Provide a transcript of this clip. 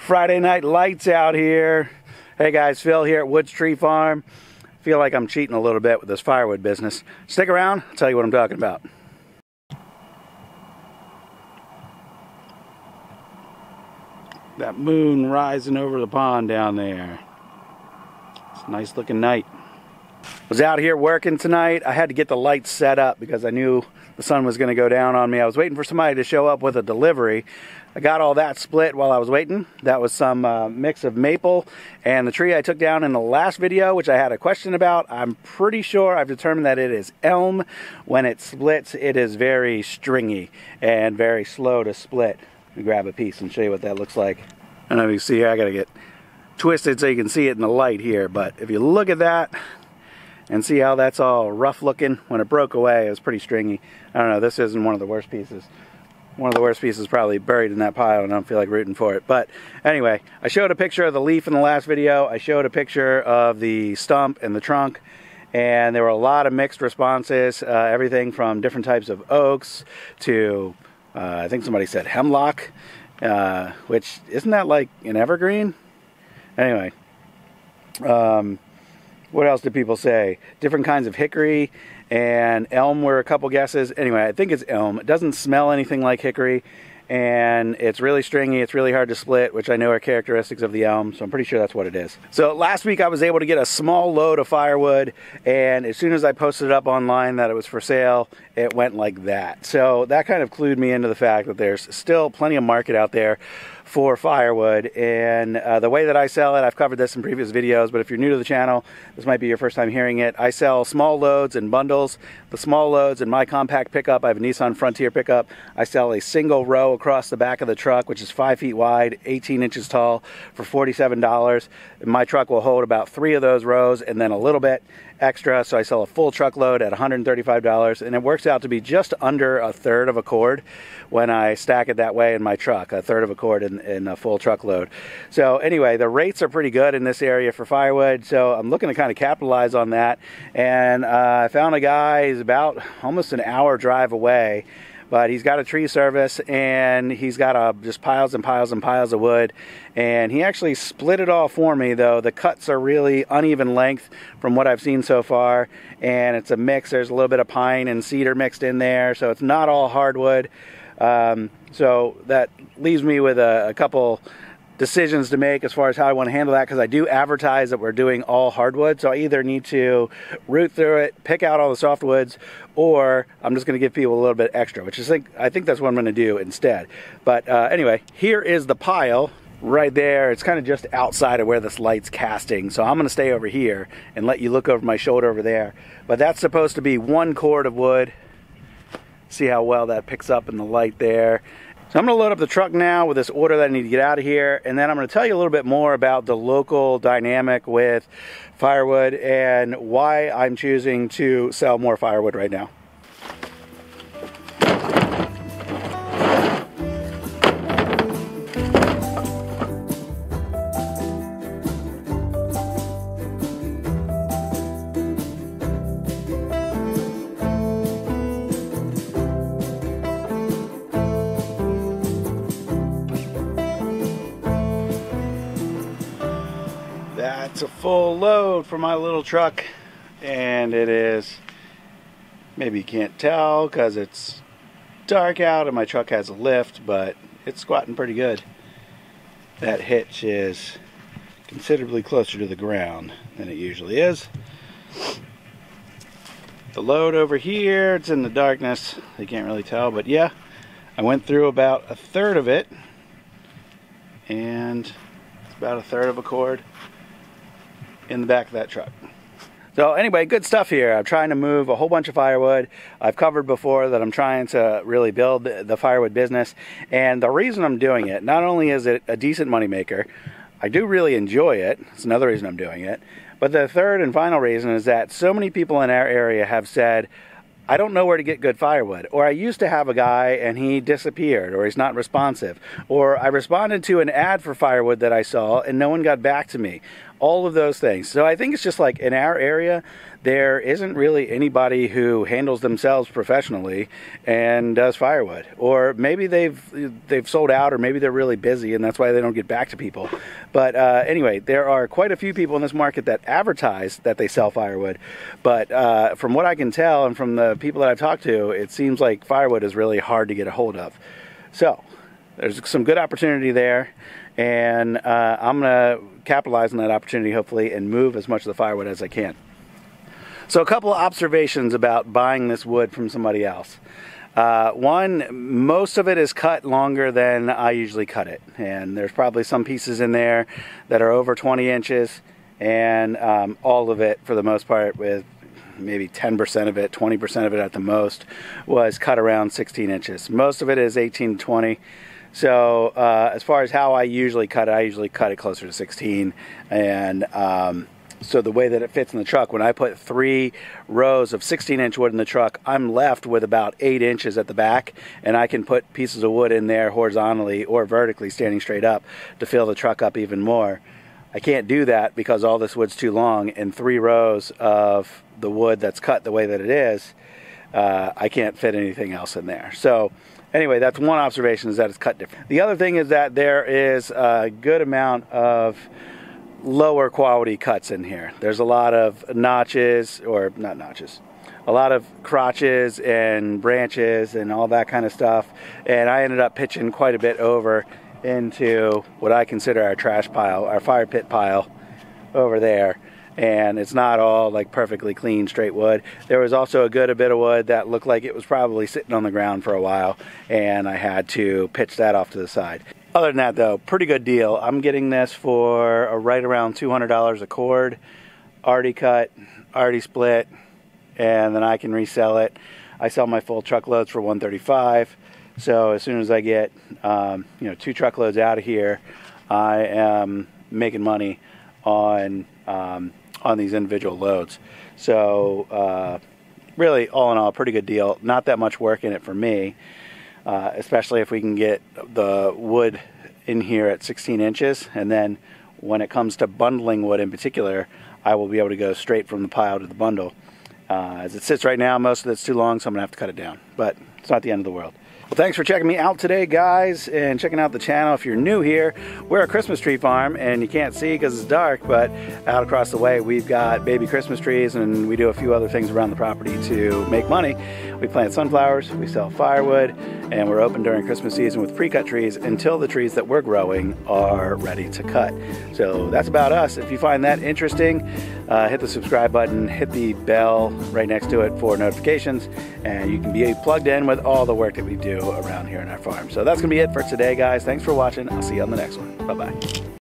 Friday night lights out here. Hey guys, Phil here at Woods Tree Farm. Feel like I'm cheating a little bit with this firewood business. Stick around, I'll tell you what I'm talking about. That moon rising over the pond down there. It's a nice looking night. Was out here working tonight. I had to get the lights set up because I knew the sun was going to go down on me. I was waiting for somebody to show up with a delivery. I got all that split while I was waiting. That was some mix of maple and the tree I took down in the last video, which I had a question about. I'm pretty sure I've determined that it is elm. When it splits, it is very stringy and very slow to split. Let me grab a piece and show you what that looks like. I don't know if you see here, I got to get twisted so you can see it in the light here, but if you look at that and see how that's all rough looking, when it broke away it was pretty stringy. I don't know, this isn't one of the worst pieces. One of the worst pieces probably buried in that pile and I don't feel like rooting for it. But anyway, I showed a picture of the leaf in the last video. I showed a picture of the stump and the trunk, and there were a lot of mixed responses. Everything from different types of oaks to I think somebody said hemlock, which isn't that like an evergreen? Anyway, what else did people say? Different kinds of hickory and elm were a couple guesses. Anyway, I think it's elm. It doesn't smell anything like hickory, and it's really stringy. It's really hard to split, which I know are characteristics of the elm, so I'm pretty sure that's what it is. So last week I was able to get a small load of firewood, and as soon as I posted it up online that it was for sale, it went like that. So that kind of clued me into the fact that there's still plenty of market out there for firewood, and the way that I sell it, I've covered this in previous videos, but if you're new to the channel, this might be your first time hearing it. I sell small loads and bundles. The small loads in my compact pickup, I have a Nissan Frontier pickup. I sell a single row across the back of the truck, which is 5 feet wide, 18 inches tall, for $47. And my truck will hold about 3 of those rows and then a little bit extra, so I sell a full truckload at $135, and it works out to be just under 1/3 of a cord when I stack it that way in my truck, 1/3 of a cord in a full truckload. So anyway, the rates are pretty good in this area for firewood, so I'm looking to kind of capitalize on that. And I found a guy, he's about almost an hour drive away, but he's got a tree service and he's got just piles and piles and piles of wood, and he actually split it all for me, though the cuts are really uneven length from what I've seen so far, and it's a mix. There's a little bit of pine and cedar mixed in there, so it's not all hardwood. So that leaves me with a couple decisions to make as far as how I want to handle that, because I do advertise that we're doing all hardwood, so I either need to root through it, pick out all the softwoods, or I'm just going to give people a little bit extra, which I think that's what I'm going to do instead. But anyway, here is the pile right there. It's kind of just outside of where this light's casting, so I'm going to stay over here and let you look over my shoulder over there. But that's supposed to be 1 cord of wood. See how well that picks up in the light there. So I'm going to load up the truck now with this order that I need to get out of here, and then I'm going to tell you a little bit more about the local dynamic with firewood and why I'm choosing to sell more firewood right now. That's a full load for my little truck, and it is, maybe you can't tell because it's dark out and my truck has a lift, but it's squatting pretty good. That hitch is considerably closer to the ground than it usually is. The load over here, it's in the darkness, you can't really tell, but yeah, I went through about 1/3 of it, and it's about 1/3 of a cord in the back of that truck. So anyway, good stuff here. I'm trying to move a whole bunch of firewood. I've covered before that I'm trying to really build the firewood business, and the reason I'm doing it, not only is it a decent money maker, I do really enjoy it. It's another reason I'm doing it. But the third and final reason is that so many people in our area have said, I don't know where to get good firewood, or I used to have a guy and he disappeared, or he's not responsive, or I responded to an ad for firewood that I saw and no one got back to me. all of those things. So I think it's just like in our area, there isn't really anybody who handles themselves professionally and does firewood. Or maybe they've sold out, or maybe they're really busy and that's why they don't get back to people. But anyway, there are quite a few people in this market that advertise that they sell firewood. But from what I can tell and from the people that I've talked to, it seems like firewood is really hard to get a hold of. So there's some good opportunity there, and I'm going to capitalize on that opportunity hopefully and move as much of the firewood as I can. So a couple of observations about buying this wood from somebody else. One, most of it is cut longer than I usually cut it, and there's probably some pieces in there that are over 20 inches, and all of it for the most part, with maybe 10% of it, 20% of it at the most, was cut around 16 inches. Most of it is 18 to 20. So as far as how I usually cut it closer to 16. And so the way that it fits in the truck, when I put 3 rows of 16-inch wood in the truck, I'm left with about 8 inches at the back, and I can put pieces of wood in there horizontally or vertically standing straight up to fill the truck up even more. I can't do that because all this wood's too long, and 3 rows of the wood that's cut the way that it is, I can't fit anything else in there. So anyway, that's one observation, is that it's cut different. The other thing is that there is a good amount of lower quality cuts in here. There's a lot of notches, or not notches, a lot of crotches and branches and all that kind of stuff, and I ended up pitching quite a bit over into what I consider our trash pile, our fire pit pile over there. And it's not all like perfectly clean straight wood. There was also a good bit of wood that looked like it was probably sitting on the ground for a while, and I had to pitch that off to the side. Other than that though, pretty good deal. I'm getting this for right around $200 a cord, already cut, already split, and then I can resell it. I sell my full truckloads for $135. So as soon as I get 2 truckloads out of here, I am making money on these individual loads. So really, all in all, pretty good deal. Not that much work in it for me, especially if we can get the wood in here at 16 inches. And then when it comes to bundling wood in particular, I will be able to go straight from the pile to the bundle. As it sits right now, most of it's too long, so I'm going to have to cut it down. But it's not the end of the world. Well, thanks for checking me out today, guys, and checking out the channel. If you're new here, we're a Christmas tree farm, and you can't see because it's dark, but out across the way we've got baby Christmas trees, and we do a few other things around the property to make money. We plant sunflowers, we sell firewood, and we're open during Christmas season with pre-cut trees until the trees that we're growing are ready to cut. So that's about us. If you find that interesting, hit the subscribe button, hit the bell right next to it for notifications, and you can be plugged in with all the work that we do around here in our farm. So that's going to be it for today, guys. Thanks for watching. I'll see you on the next one. Bye-bye.